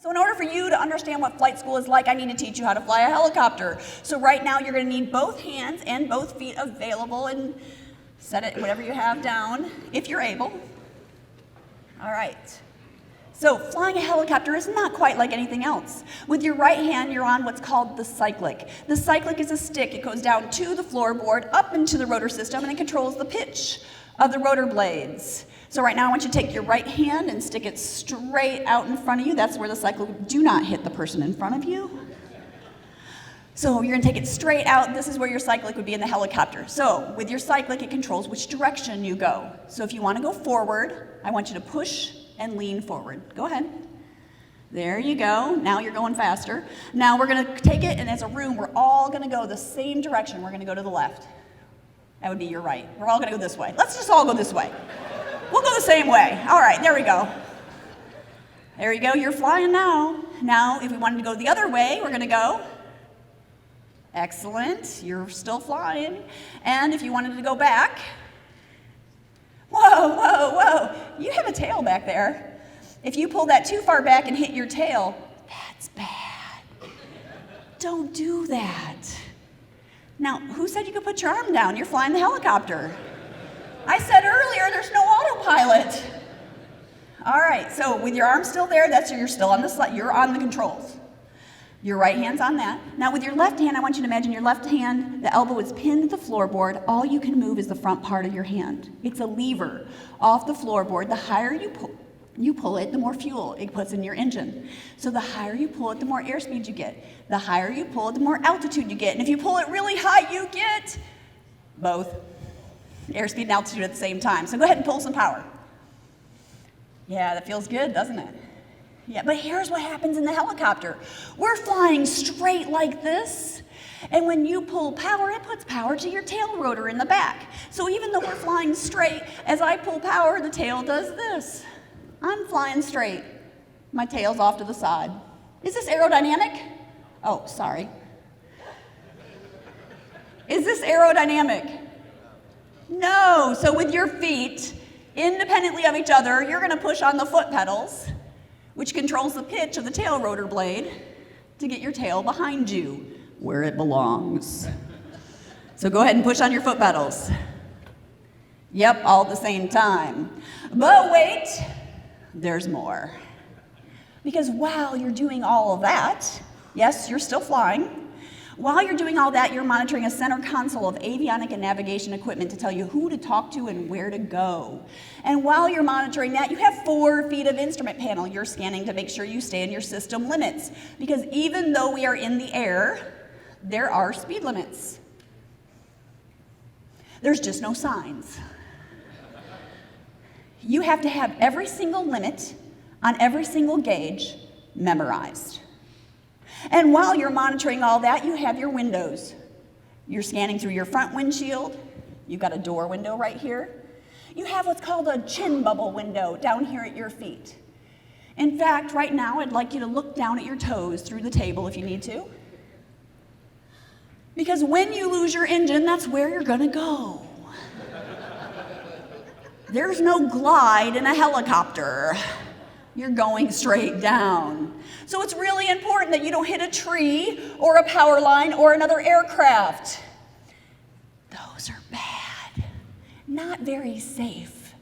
So in order for you to understand what flight school is like, I need to teach you how to fly a helicopter. So right now you're going to need both hands and both feet available, and set it, whatever you have down, if you're able. All right. So flying a helicopter is not quite like anything else. With your right hand, you're on what's called the cyclic. The cyclic is a stick. It goes down to the floorboard, up into the rotor system, and it controls the pitch of the rotor blades. So right now I want you to take your right hand and stick it straight out in front of you. That's where the cyclic, do not hit the person in front of you. So you're going to take it straight out. This is where your cyclic would be in the helicopter. So with your cyclic, it controls which direction you go. So if you want to go forward, I want you to push and lean forward. Go ahead. There you go. Now you're going faster. Now we're going to take it, and as a room, we're all going to go the same direction. We're going to go to the left. That would be your right. We're all going to go this way. Let's just all go this way. We'll go the same way. All right, there we go. There you go. You're flying now. Now, if we wanted to go the other way, we're going to go. Excellent. You're still flying. And if you wanted to go back, whoa, whoa, whoa. You have a tail back there. If you pull that too far back and hit your tail, that's bad. Don't do that. Now, who said you could put your arm down? You're flying the helicopter. I said earlier, there's no autopilot. All right, so with your arm still there, that's you're still on the slide. You're on the controls. Your right hand's on that. Now with your left hand, I want you to imagine your left hand, the elbow is pinned to the floorboard. All you can move is the front part of your hand. It's a lever off the floorboard. The higher you pull it, the more fuel it puts in your engine. So the higher you pull it, the more airspeed you get. The higher you pull it, the more altitude you get. And if you pull it really high, you get both airspeed and altitude at the same time. So go ahead and pull some power. Yeah, that feels good, doesn't it? Yeah, but here's what happens in the helicopter. We're flying straight like this, and when you pull power, it puts power to your tail rotor in the back. So even though we're flying straight, as I pull power, the tail does this. I'm flying straight. My tail's off to the side. Is this aerodynamic? Oh, sorry. Is this aerodynamic? No. So with your feet, independently of each other, you're going to push on the foot pedals, which controls the pitch of the tail rotor blade to get your tail behind you, where it belongs. So go ahead and push on your foot pedals. Yep, all at the same time. But wait, there's more. Because while you're doing all of that, yes, you're still flying. While you're doing all that, you're monitoring a center console of avionic and navigation equipment to tell you who to talk to and where to go. And while you're monitoring that, you have 4 feet of instrument panel you're scanning to make sure you stay in your system limits. Because even though we are in the air, there are speed limits. There's just no signs. You have to have every single limit on every single gauge memorized. And while you're monitoring all that, you have your windows. You're scanning through your front windshield. You've got a door window right here. You have what's called a chin bubble window down here at your feet. In fact, right now, I'd like you to look down at your toes through the table if you need to. Because when you lose your engine, that's where you're going to go. There's no glide in a helicopter. You're going straight down. So it's really important that you don't hit a tree or a power line or another aircraft. Those are bad, not very safe.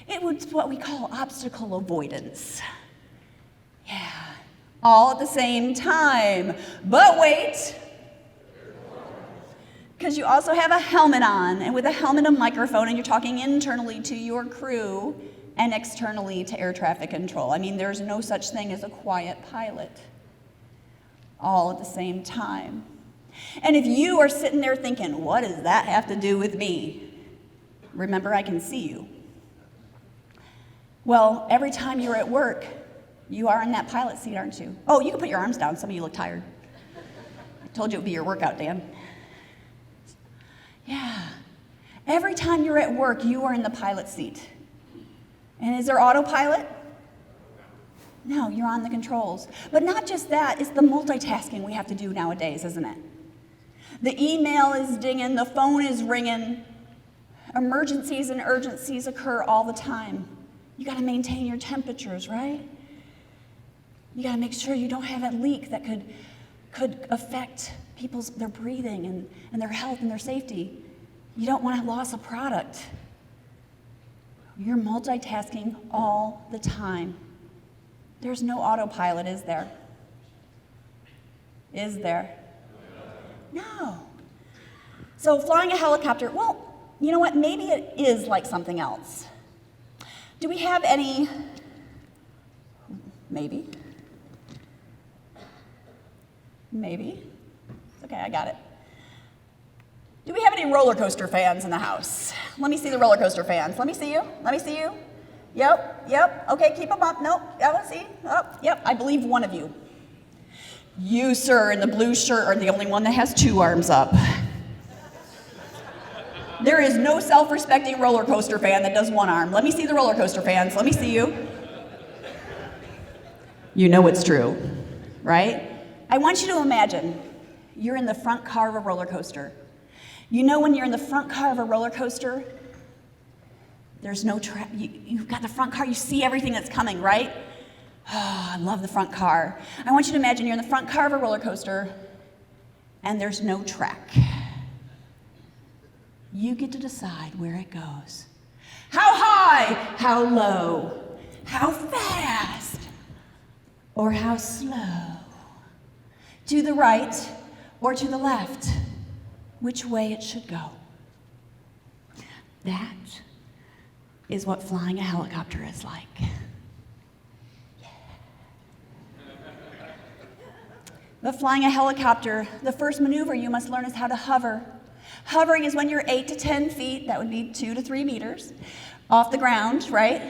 It was what we call obstacle avoidance. Yeah, all at the same time. But wait, because you also have a helmet on, and with a helmet, a microphone, and you're talking internally to your crew and externally to air traffic control. I mean, there's no such thing as a quiet pilot, all at the same time. And if you are sitting there thinking, what does that have to do with me? Remember, I can see you. Well, every time you're at work, you are in that pilot seat, aren't you? Oh, you can put your arms down. Some of you look tired. I told you it would be your workout, Dan. Yeah. Every time you're at work, you are in the pilot seat. And is there autopilot? No, you're on the controls. But not just that, it's the multitasking we have to do nowadays, isn't it? The email is dinging, the phone is ringing. Emergencies and urgencies occur all the time. You got to maintain your temperatures, right? You got to make sure you don't have a leak that could affect their breathing and their health and their safety. You don't want to lose a product. You're multitasking all the time. There's no autopilot, is there? Is there? No. So flying a helicopter, well, you know what? Maybe it is like something else. Do we have any? Maybe. Okay, I got it. Do we have any roller coaster fans in the house? Let me see the roller coaster fans. Let me see you. Yep. Okay, keep them up. Nope. I want to see. Oh, yep. I believe one of you. You, sir, in the blue shirt are the only one that has 2 arms up. There is no self-respecting roller coaster fan that does 1 arm. Let me see the roller coaster fans. Let me see you. You know it's true, right? I want you to imagine you're in the front car of a roller coaster. You know when you're in the front car of a roller coaster, there's no you've got the front car, you see everything that's coming, right? Oh, I love the front car. I want you to imagine you're in the front car of a roller coaster and there's no track. You get to decide where it goes. How high, how low, how fast, or how slow. To the right or to the left, which way it should go. That is what flying a helicopter is like. But flying a helicopter, the first maneuver you must learn is how to hover. Hovering is when you're 8 to 10 feet, that would be 2 to 3 meters, off the ground, right?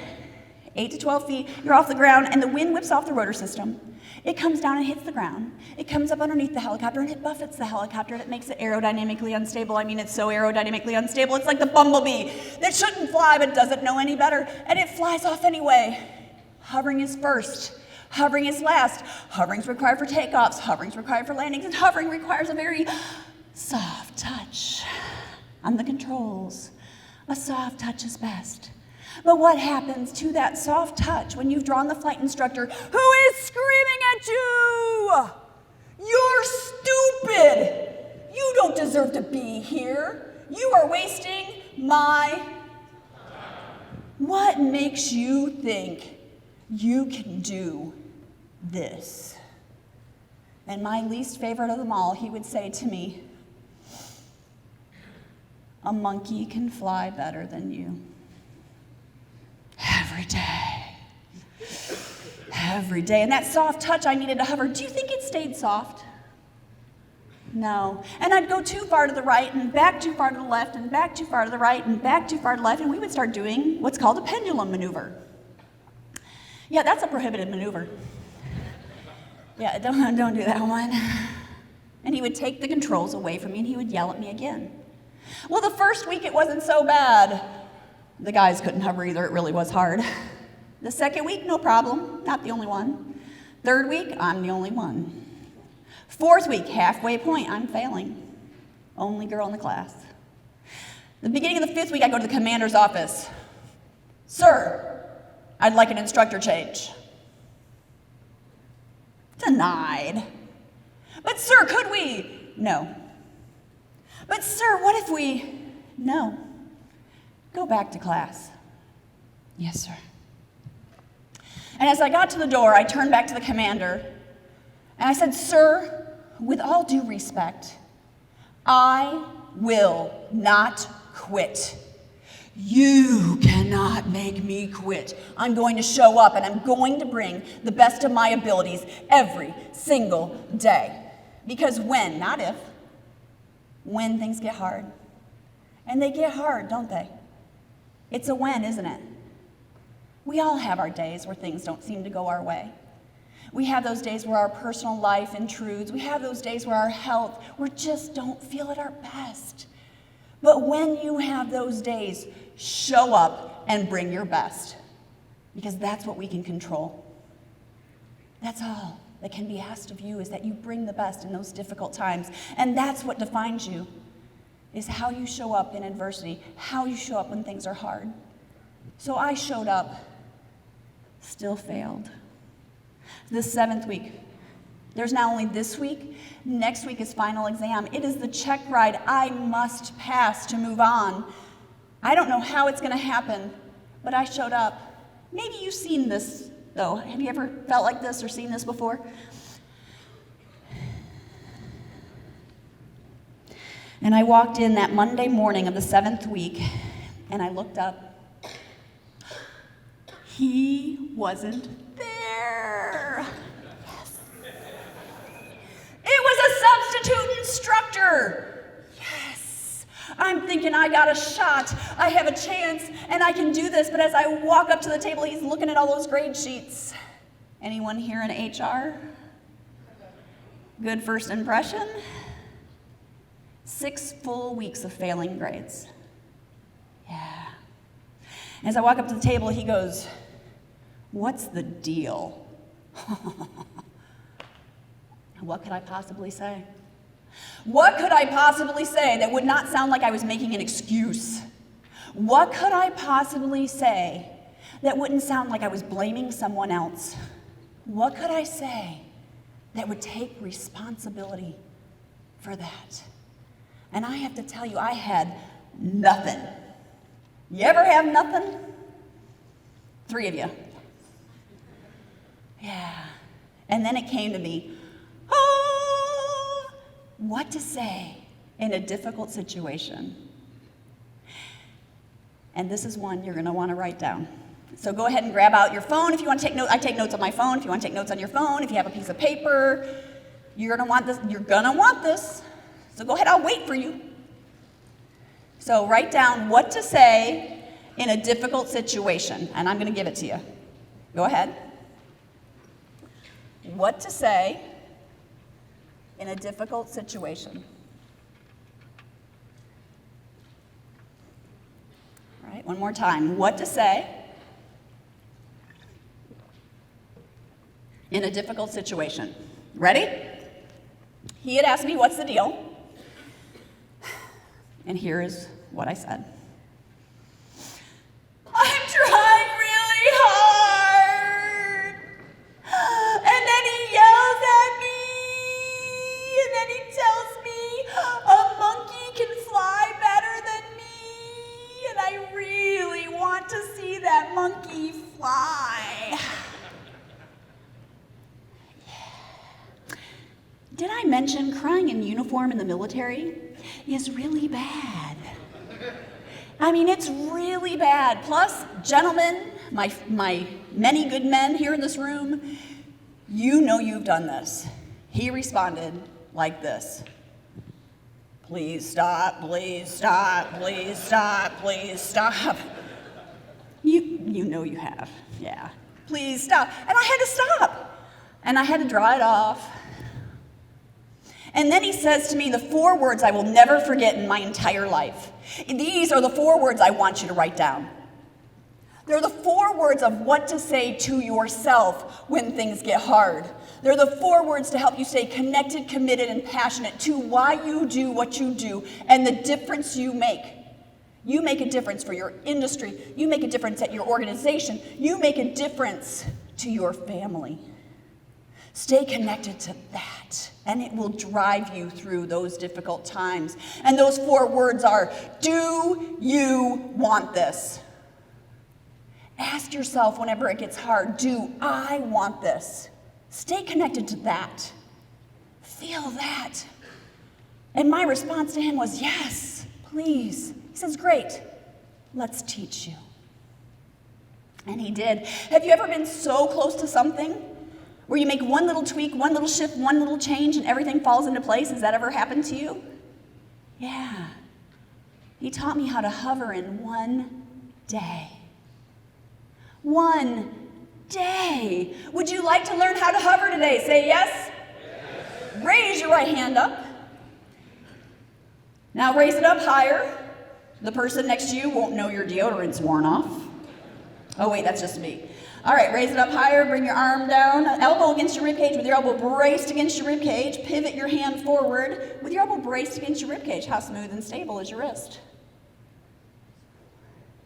8 to 12 feet, you're off the ground, and the wind whips off the rotor system. It comes down and hits the ground. It comes up underneath the helicopter, and it buffets the helicopter, and it makes it aerodynamically unstable. I mean, it's so aerodynamically unstable, it's like the bumblebee that shouldn't fly but doesn't know any better, and it flies off anyway. Hovering is first. Hovering is last. Hovering's required for takeoffs. Hovering's required for landings, and hovering requires a very soft touch on the controls. A soft touch is best. But what happens to that soft touch when you've drawn the flight instructor who is screaming at you? You're stupid. You don't deserve to be here. You are wasting my time. What makes you think you can do this? And my least favorite of them all, he would say to me, a monkey can fly better than you. Every day. Every day. And that soft touch I needed to hover, do you think it stayed soft? No. And I'd go too far to the right and back too far to the left and back too far to the right and back too far to the left, and we would start doing what's called a pendulum maneuver. Yeah, that's a prohibited maneuver. Yeah, don't do that one. And he would take the controls away from me and he would yell at me again. Well, the first week it wasn't so bad. The guys couldn't hover either, it really was hard. The second week, no problem, not the only one. Third week, I'm the only one. Fourth week, halfway point, I'm failing. Only girl in the class. The beginning of the fifth week, I go to the commander's office. Sir, I'd like an instructor change. Denied. But sir, could we? No. But sir, what if we? No. Go back to class. Yes, sir. And as I got to the door, I turned back to the commander, and I said, sir, with all due respect, I will not quit. You cannot make me quit. I'm going to show up, and I'm going to bring the best of my abilities every single day. Because when, not if, when things get hard. And they get hard, don't they? It's a when, isn't it? We all have our days where things don't seem to go our way. We have those days where our personal life intrudes. We have those days where our health, we just don't feel at our best. But when you have those days, show up and bring your best. Because that's what we can control. That's all that can be asked of you, is that you bring the best in those difficult times. And that's what defines you, is how you show up in adversity, how you show up when things are hard. So I showed up, still failed. The 7th week. There's not only this week, next week is final exam. It is the check ride I must pass to move on. I don't know how it's going to happen, but I showed up. Maybe you've seen this, though. Have you ever felt like this or seen this before? And I walked in that Monday morning of the 7th week, and I looked up. He wasn't there. Yes. It was a substitute instructor. Yes. I'm thinking I got a shot. I have a chance, and I can do this. But as I walk up to the table, he's looking at all those grade sheets. Anyone here in HR? Good first impression? 6 full weeks of failing grades. Yeah. As I walk up to the table, he goes, "What's the deal?" What could I possibly say? What could I possibly say that would not sound like I was making an excuse? What could I possibly say that wouldn't sound like I was blaming someone else? What could I say that would take responsibility for that? And I have to tell you, I had nothing. You ever have nothing? 3 of you. Yeah. And then it came to me, what to say in a difficult situation. And this is one you're going to want to write down. So go ahead and grab out your phone if you want to take notes. I take notes on my phone. If you want to take notes on your phone, if you have a piece of paper, you're going to want this. You're going to want this. So go ahead, I'll wait for you. So write down what to say in a difficult situation, and I'm going to give it to you. Go ahead. What to say in a difficult situation. All right, one more time. What to say in a difficult situation. Ready? He had asked me, "What's the deal?" And here is what I said. "I'm trying really hard." And then he yells at me, and then he tells me a monkey can fly better than me, and I really want to see that monkey fly. Did I mention crying in uniform in the military is really bad? I mean, it's really bad. Plus, gentlemen, my many good men here in this room, you know you've done this. He responded like this. "Please stop, please stop, please stop, please stop." You know you have, yeah. "Please stop." And I had to stop. And I had to draw it off. And then he says to me the 4 words I will never forget in my entire life. These are the 4 words I want you to write down. They're the 4 words of what to say to yourself when things get hard. They're the 4 words to help you stay connected, committed, and passionate to why you do what you do and the difference you make. You make a difference for your industry. You make a difference at your organization. You make a difference to your family. Stay connected to that, and it will drive you through those difficult times. And those 4 words are, do you want this? Ask yourself whenever it gets hard, do I want this? Stay connected to that. Feel that. And my response to him was, yes, please. He says, great, let's teach you. And he did. Have you ever been so close to something where you make one little tweak, one little shift, one little change, and everything falls into place? Has that ever happened to you? Yeah. He taught me how to hover in one day. One day. Would you like to learn how to hover today? Say yes. Yes. Raise your right hand up. Now raise it up higher. The person next to you won't know your deodorant's worn off. Oh wait, that's just me. All right, raise it up higher, bring your arm down, elbow against your ribcage with your elbow braced against your ribcage. Pivot your hand forward with your elbow braced against your ribcage. How smooth and stable is your wrist?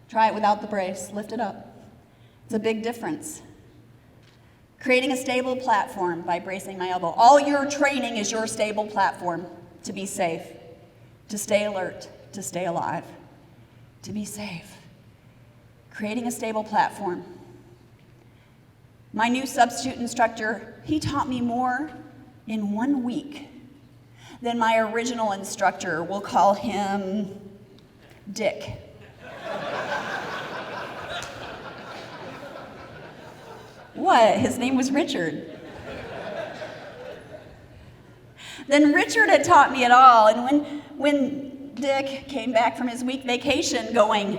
Try it without the brace. Lift it up. It's a big difference. Creating a stable platform by bracing my elbow. All your training is your stable platform to be safe, to stay alert, to stay alive, to be safe. Creating a stable platform. My new substitute instructor, he taught me more in 1 week than my original instructor. We'll call him Dick. What? His name was Richard. Then Richard had taught me it all, and when Dick came back from his week vacation going,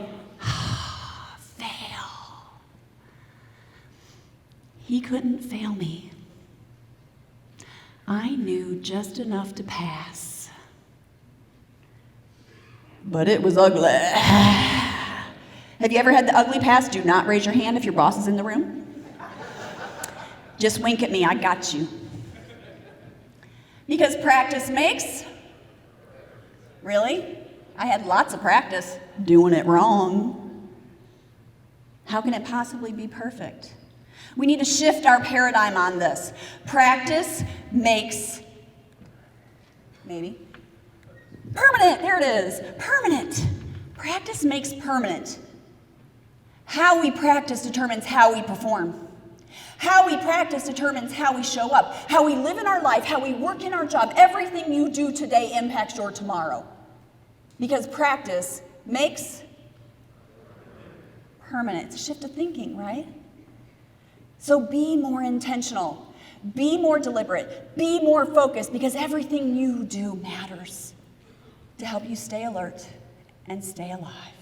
fail, he couldn't fail me. I knew just enough to pass. But it was ugly. Have you ever had the ugly pass? Do not raise your hand if your boss is in the room. Just wink at me, I got you. Because practice makes. Really? I had lots of practice doing it wrong. How can it possibly be perfect? We need to shift our paradigm on this. Practice makes, maybe, permanent. There it is, permanent. Practice makes permanent. How we practice determines how we perform. How we practice determines how we show up, how we live in our life, how we work in our job. Everything you do today impacts your tomorrow. Because practice makes permanent. It's a shift of thinking, right? So be more intentional, be more deliberate, be more focused, because everything you do matters to help you stay alert and stay alive.